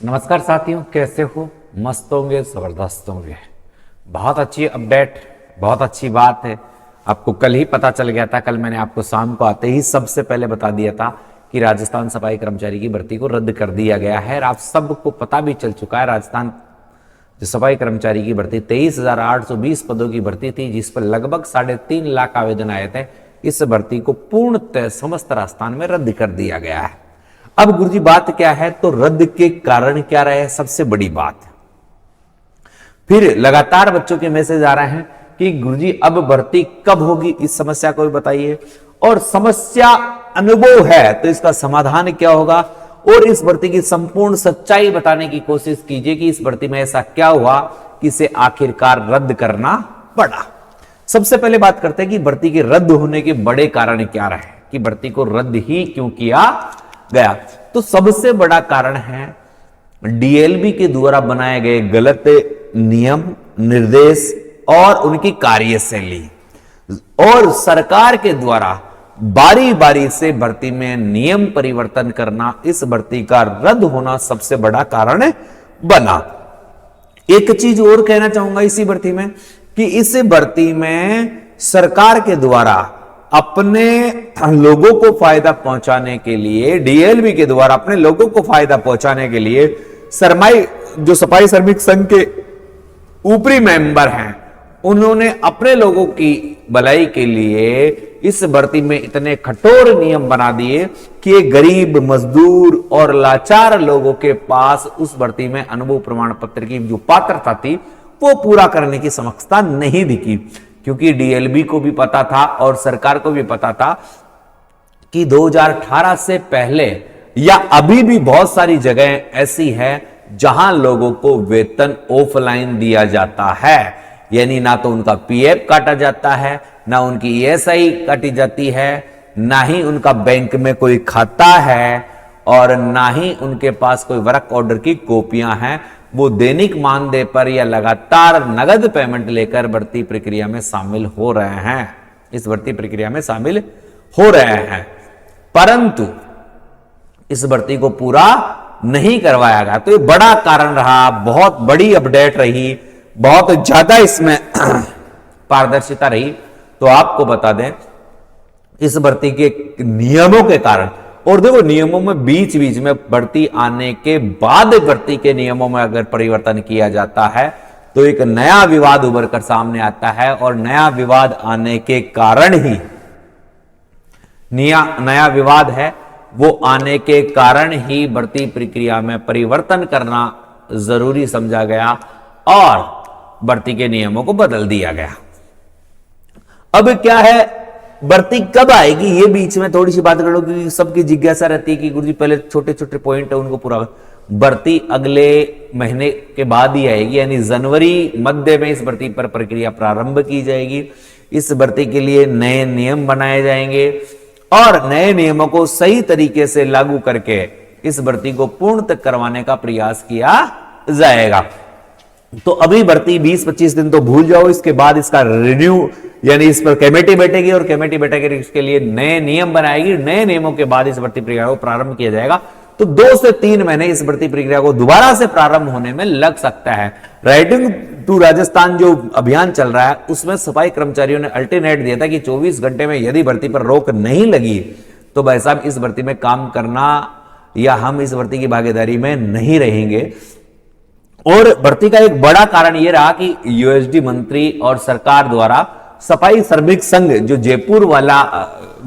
नमस्कार साथियों, कैसे हो? मस्त होंगे, जबरदस्त होंगे। बहुत अच्छी अपडेट, बहुत अच्छी बात है। आपको कल ही पता चल गया था। कल मैंने आपको शाम को आते ही सबसे पहले बता दिया था कि राजस्थान सफाई कर्मचारी की भर्ती को रद्द कर दिया गया है। और आप सबको पता भी चल चुका है, राजस्थान जो सफाई कर्मचारी की भर्ती 23,820 पदों की भर्ती थी, जिस पर लगभग 3.5 लाख आवेदन आए थे। इस भर्ती को पूर्णतः समस्त राजस्थान में रद्द कर दिया गया है। अब गुरुजी बात क्या है, तो रद्द के कारण क्या रहे, सबसे बड़ी बात। फिर लगातार बच्चों के मैसेज आ रहे हैं कि गुरुजी अब भर्ती कब होगी, इस समस्या को भी बताइए। और समस्या अनुभव है तो इसका समाधान क्या होगा, और इस भर्ती की संपूर्ण सच्चाई बताने की कोशिश कीजिए कि इस भर्ती में ऐसा क्या हुआ कि इसे आखिरकार रद्द करना पड़ा। सबसे पहले बात करते हैं कि भर्ती के रद्द होने के बड़े कारण क्या रहे, कि भर्ती को रद्द ही क्यों किया गया। तो सबसे बड़ा कारण है डीएलबी के द्वारा बनाए गए गलत नियम, निर्देश और उनकी कार्यशैली, और सरकार के द्वारा बारी बारी से भर्ती में नियम परिवर्तन करना, इस भर्ती का रद्द होना सबसे बड़ा कारण बना। एक चीज और कहना चाहूंगा इसी भर्ती में, कि इस भर्ती में सरकार के द्वारा अपने लोगों को फायदा पहुंचाने के लिए, डीएलबी के द्वारा अपने लोगों को फायदा पहुंचाने के लिए जो सफाई श्रमिक संघ के ऊपरी मेंबर हैं, उन्होंने अपने लोगों की भलाई के लिए इस भर्ती में इतने कठोर नियम बना दिए कि गरीब, मजदूर और लाचार लोगों के पास उस भर्ती में अनुभव प्रमाण पत्र की जो पात्रता थी वो पूरा करने की समक्षता नहीं दिखी। क्योंकि डीएलबी को भी पता था और सरकार को भी पता था कि 2018 से पहले या अभी भी बहुत सारी जगह ऐसी है जहां लोगों को वेतन ऑफलाइन दिया जाता है, यानी ना तो उनका पीएफ काटा जाता है, ना उनकी ईएसआई काटी जाती है, ना ही उनका बैंक में कोई खाता है, और ना ही उनके पास कोई वर्क ऑर्डर की कॉपियां हैं। वो दैनिक मानदेय पर या लगातार नगद पेमेंट लेकर भर्ती प्रक्रिया में शामिल हो रहे हैं, इस भर्ती प्रक्रिया में शामिल हो रहे हैं। परंतु इस भर्ती को पूरा नहीं करवाया गया, तो ये बड़ा कारण रहा, बहुत बड़ी अपडेट रही, बहुत ज्यादा इसमें पारदर्शिता रही। तो आपको बता दें इस भर्ती के नियमों के कारण, और देखो नियमों में बीच बीच में भर्ती आने के बाद भर्ती के नियमों में अगर परिवर्तन किया जाता है तो एक नया विवाद उभर कर सामने आता है, और नया विवाद आने के कारण ही नया विवाद है वो आने के कारण ही भर्ती प्रक्रिया में परिवर्तन करना जरूरी समझा गया और भर्ती के नियमों को बदल दिया गया। अब क्या है, भर्ती कब आएगी, ये बीच में थोड़ी सी बात कर लो, क्योंकि सबकी जिज्ञासा रहती है कि गुरुजी पहले छोटे छोटे पॉइंट है उनको पूरा। भर्ती अगले महीने के बाद ही आएगी, यानी जनवरी मध्य में इस भर्ती पर प्रक्रिया प्रारंभ की जाएगी। इस भर्ती के लिए नए नियम बनाए जाएंगे और नए नियमों को सही तरीके से लागू करके इस भर्ती को पूर्ण तक करवाने का प्रयास किया जाएगा। तो अभी भर्ती 20-25 दिन तो भूल जाओ, इसके बाद इसका रिन्यू, यानी इस पर कमेटी बैठेगी और कमेटी बैठेगी, इसके लिए नए नियम बनाएगी। नए नियमों के बाद इस भर्ती प्रक्रिया को प्रारंभ किया जाएगा। तो 2 से 3 महीने इस भर्ती प्रक्रिया को दोबारा से प्रारंभ होने में लग सकता है। राइटिंग टू राजस्थान जो अभियान चल रहा है उसमें सफाई कर्मचारियों ने अल्टरनेट दिया था कि 24 घंटे में यदि भर्ती पर रोक नहीं लगी तो भाई साहब इस भर्ती में काम करना या हम इस भर्ती की भागीदारी में नहीं रहेंगे। और भर्ती का एक बड़ा कारण यह रहा कि यूएसडी मंत्री और सरकार द्वारा सफाई श्रमिक संघ जो जयपुर वाला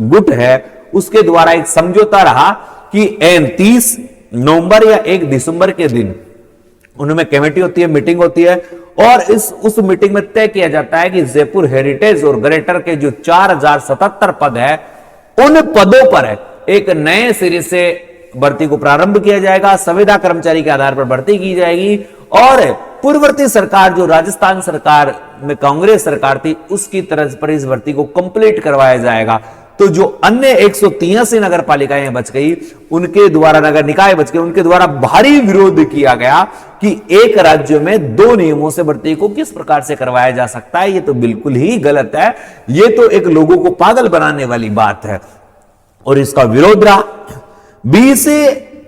गुट है उसके द्वारा एक समझौता रहा कि 30 नवंबर या 1 दिसंबर के दिन उनमें कमेटी होती है, मीटिंग होती है, और उस मीटिंग में तय किया जाता है कि जयपुर हेरिटेज और ग्रेटर के जो 4077 पद है उन पदों पर एक नए सिरे से भर्ती को प्रारंभ किया जाएगा। संविदा कर्मचारी के आधार पर भर्ती की जाएगी, और पूर्ववर्ती सरकार जो राजस्थान सरकार में कांग्रेस सरकार थी उसकी तरफ पर इस भर्ती को कंप्लीट करवाया जाएगा। तो जो अन्य 183 नगर पालिकाएं बच गई, उनके द्वारा नगर निकाय बच गए, उनके द्वारा भारी विरोध किया गया कि एक राज्य में 2 नियमों से भर्ती को किस प्रकार से करवाया जा सकता है। ये तो बिल्कुल ही गलत है, ये तो एक लोगों को पागल बनाने वाली बात है। और इसका विरोध रहा। 20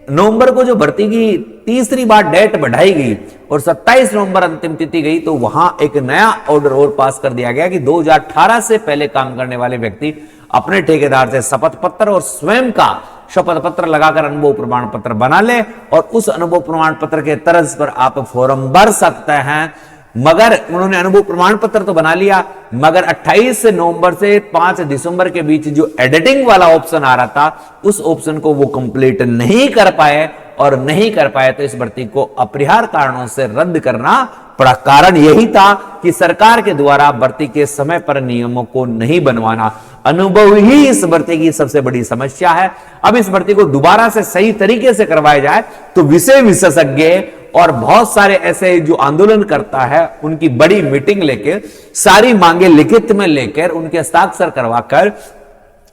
नवंबर को जो भर्ती की तीसरी बार डेट बढ़ाई गई और 27 नवंबर अंतिम तिथि गई, तो वहां एक नया ऑर्डर और पास कर दिया गया कि 2018 से पहले काम करने वाले व्यक्ति अपने ठेकेदार से शपथ पत्र और स्वयं का शपथ पत्र लगाकर अनुभव प्रमाण पत्र बना ले और उस अनुभव प्रमाण पत्र के तर्ज पर आप फॉर्म भर सकते हैं। मगर उन्होंने अनुभव प्रमाण पत्र तो बना लिया, मगर 28 नवंबर से 5 दिसंबर के बीच जो एडिटिंग वाला ऑप्शन आ रहा था, उस ऑप्शन को वो कंप्लीट नहीं कर पाए और नहीं कर पाए तो इस भर्ती को अपरिहार्य कारणों से रद्द करना पड़ा। कारण यही था कि सरकार के द्वारा भर्ती के समय पर नियमों को नहीं बनवाना। अनुभव ही इस भर्ती की सबसे बड़ी समस्या है। अब इस भर्ती को दोबारा से सही तरीके से करवाया जाए तो विषय विशेषज्ञ और बहुत सारे ऐसे जो आंदोलन करता है, उनकी बड़ी मीटिंग लेकर, सारी मांगे लिखित में लेकर, उनके हस्ताक्षर करवाकर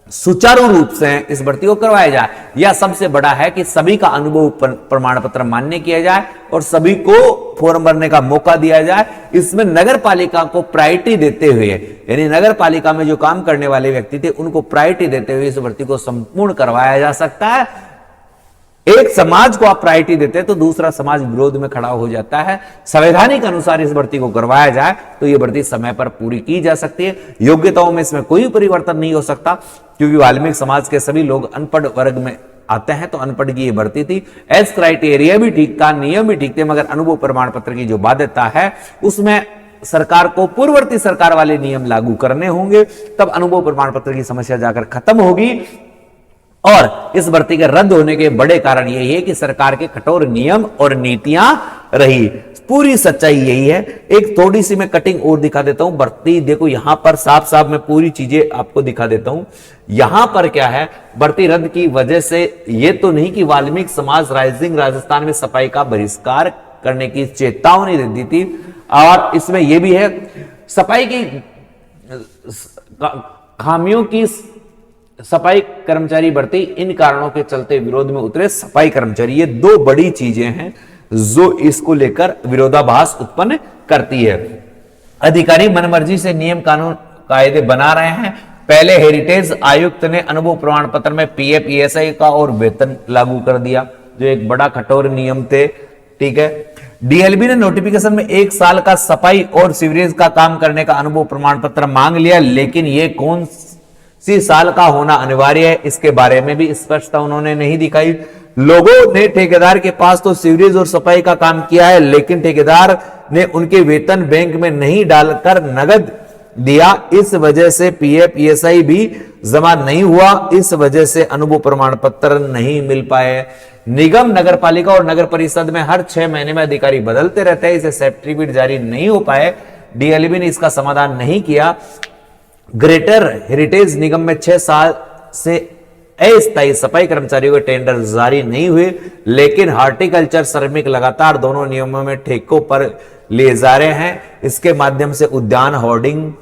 सुचारू रूप से इस भर्ती को करवाया जाए। यह सबसे बड़ा है कि सभी का अनुभव प्रमाण पत्र मान्य किया जाए और सभी को फॉर्म भरने का मौका दिया जाए। इसमें नगर पालिका को प्रायोरिटी देते हुए, यानी नगर पालिका में जो काम करने वाले व्यक्ति थे उनको प्रायोरिटी देते हुए इस भर्ती को संपूर्ण करवाया जा सकता है। एक समाज को आप प्रायोरिटी देते हैं तो दूसरा समाज विरोध में खड़ा हो जाता है। संवैधानिक अनुसार इस भर्ती को करवाया जाए तो यह भर्ती समय पर पूरी की जा सकती है। योग्यताओं में इसमें कोई परिवर्तन नहीं हो सकता, क्योंकि वाल्मीकि समाज के सभी लोग अनपढ़ वर्ग में आते हैं, तो अनपढ़ की यह भर्ती थी। एज क्राइटेरिया भी ठीक था, नियम भी ठीक थे, मगर अनुभव प्रमाण पत्र की जो बाध्यता है उसमें सरकार को पूर्ववर्ती सरकार वाले नियम लागू करने होंगे, तब अनुभव प्रमाण पत्र की समस्या जाकर खत्म होगी। और इस भर्ती के रद्द होने के बड़े कारण यही है कि सरकार के कठोर नियम और नीतियां रही। पूरी सच्चाई यही है। एक थोड़ी सी मैं कटिंग और दिखा देता हूं। भर्ती देखो यहां पर साफ साफ मैं पूरी चीजें आपको दिखा देता हूं। यहां पर क्या है, भर्ती रद्द की वजह से ये तो नहीं कि वाल्मीकि समाज राइजिंग राजस्थान में सफाई का बहिष्कार करने की चेतावनी दे दी थी, और इसमें यह भी है सफाई की खामियों की सफाई कर्मचारी भर्ती, इन कारणों के चलते विरोध में उतरे सफाई कर्मचारी। ये दो बड़ी चीजें हैं जो इसको लेकर विरोधाभास उत्पन्न करती है। अधिकारी मनमर्जी से नियम कानून कायदे बना रहे हैं। पहले हेरिटेज आयुक्त ने अनुभव प्रमाण पत्र में पीएफ ईएसआई का और वेतन लागू कर दिया, जो एक बड़ा कठोर नियम थे। ठीक है। डीएलबी ने नोटिफिकेशन में 1 साल का सफाई और सीवरेज का काम करने का अनुभव प्रमाण पत्र मांग लिया, लेकिन ये कौन सी साल का होना अनिवार्य है इसके बारे में भी स्पष्टता उन्होंने नहीं दिखाई। लोगों ने ठेकेदार के पास तो सीवरेज और सफाई का काम किया है, लेकिन ठेकेदार ने उनके वेतन बैंक में नहीं डालकर नगद दिया। इस वजह से पीएफ ईएसआई भी जमा नहीं हुआ। इस वजह से अनुभव प्रमाण पत्र नहीं मिल पाए। निगम, नगर पालिका और नगर परिषद में हर 6 महीने में अधिकारी बदलते रहते हैं, इसे सर्टिफिकेट जारी नहीं हो पाए। डीएलबी ने इसका समाधान नहीं किया। ग्रेटर हेरिटेज निगम में 6 साल से अस्थायी सफाई कर्मचारियों के टेंडर जारी नहीं हुए, लेकिन हार्टिकल्चर श्रमिक लगातार दोनों नियमों में ठेकों पर ले जा रहे हैं। इसके माध्यम से उद्यान, होर्डिंग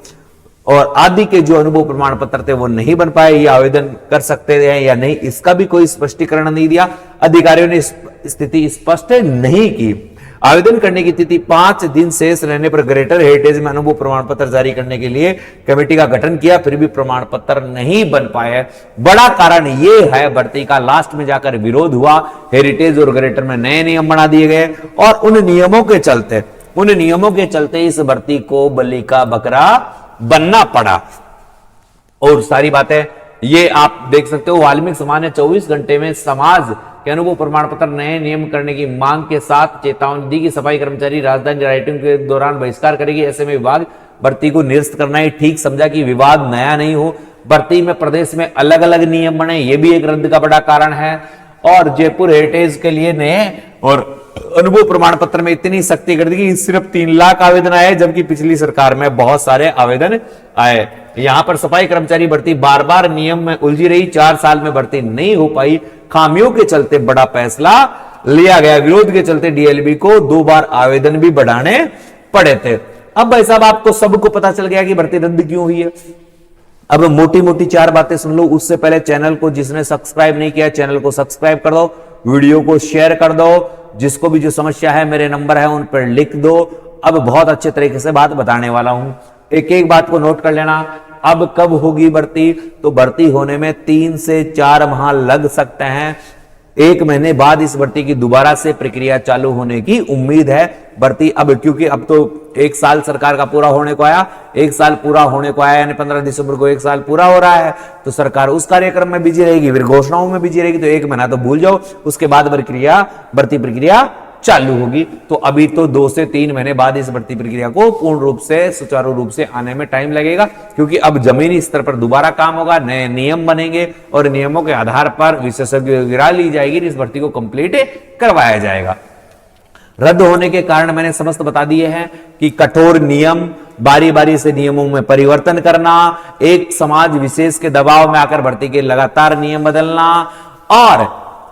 और आदि के जो अनुभव प्रमाण पत्र थे वो नहीं बन पाए। ये आवेदन कर सकते हैं या नहीं, इसका भी कोई स्पष्टीकरण नहीं दिया। अधिकारियों ने स्थिति स्पष्ट नहीं की। आवेदन करने की तिथि 5 दिन शेष रहने पर ग्रेटर हेरिटेज में अनुभव प्रमाण पत्र जारी करने के लिए कमेटी का गठन किया, फिर भी प्रमाण पत्र नहीं बन पाए। बड़ा कारण यह है भर्ती का लास्ट में जाकर विरोध हुआ। हेरिटेज और ग्रेटर में नए नियम बना दिए गए और उन नियमों के चलते इस भर्ती को बलि का बकरा बनना पड़ा। और सारी बातें ये आप देख सकते हो। वाल्मीकि समाज ने 24 घंटे में समाज के अनुभव प्रमाण पत्र नए नियम करने की मांग के साथ चेतावनी दी कि सफाई कर्मचारी राजधानी राइटिंग के दौरान बहिष्कार करेगी। ऐसे में विभाग भर्ती को निरस्त करना ही ठीक समझा कि विवाद नया नहीं हो। भर्ती में प्रदेश में अलग अलग नियम बने, ये भी एक रद्द का बड़ा कारण है। और जयपुर हेरिटेज के लिए नए और अनुभव प्रमाण पत्र में इतनी सख्ती कर दी कि सिर्फ 3 लाख आवेदन आए, जबकि पिछली सरकार में बहुत सारे आवेदन आए। यहां पर सफाई कर्मचारी भर्ती बार बार नियम में उलझी रही, 4 साल में भर्ती नहीं हो पाई। खामियों के चलते बड़ा फैसला लिया गया। विरोध के चलते डीएलबी को 2 बार आवेदन भी बढ़ाने पड़े थे। अब भाई साहब आपको सबको पता चल गया कि भर्ती रद्द क्यों हुई है। अब मोटी मोटी 4 बातें सुन लो। उससे पहले चैनल को जिसने सब्सक्राइब नहीं किया, चैनल को सब्सक्राइब कर दो, वीडियो को शेयर कर दो। जिसको भी जो समस्या है मेरे नंबर है उन पर लिख दो। अब बहुत अच्छे तरीके से बात बताने वाला हूं, एक एक बात को नोट कर लेना। अब कब होगी भर्ती, तो भर्ती होने में 3 से 4 माह लग सकते हैं। 1 महीने बाद इस भर्ती की दोबारा से प्रक्रिया चालू होने की उम्मीद है। भर्ती अब, क्योंकि अब तो 1 साल सरकार का पूरा होने को आया, 1 साल पूरा होने को आया, यानी 15 दिसंबर को 1 साल पूरा हो रहा है, तो सरकार उस कार्यक्रम में बिजी रहेगी, फिर घोषणाओं में बिजी रहेगी। तो 1 महीना तो भूल जाओ, उसके बाद भर्ती प्रक्रिया चालू होगी। तो अभी तो 2 से 3 महीने बाद इस भर्ती प्रक्रिया को पूर्ण रूप से, सुचारू रूप से आने में टाइम लगेगा, क्योंकि अब जमीनी स्तर पर दोबारा काम होगा, नए नियम बनेंगे और नियमों के आधार पर विशेषज्ञ गिरा ली जाएगी, इस भर्ती को कंप्लीट करवाया जाएगा। रद्द होने के कारण मैंने समस्त बता दिए हैं कि कठोर नियम, बारी बारी से नियमों में परिवर्तन करना, एक समाज विशेष के दबाव में आकर भर्ती के लगातार नियम बदलना, और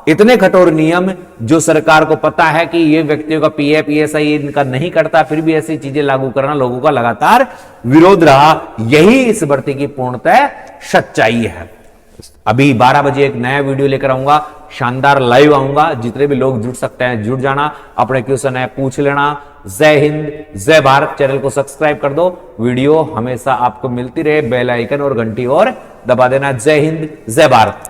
इतने कठोर नियम जो सरकार को पता है कि ये व्यक्तियों का पीए पीएसआई इनका नहीं करता, फिर भी ऐसी चीजें लागू करना लोगों का लगातार विरोध रहा। यही इस भर्ती की पूर्णतः सच्चाई है। अभी 12 बजे एक नया वीडियो लेकर आऊंगा, शानदार लाइव आऊंगा। जितने भी लोग जुड़ सकते हैं जुड़ जाना, अपने क्वेश्चन है पूछ लेना। जय हिंद, जय भारत। चैनल को सब्सक्राइब कर दो, वीडियो हमेशा आपको मिलती रहे, बेल आइकन और घंटी और दबा देना। जय हिंद, जय भारत।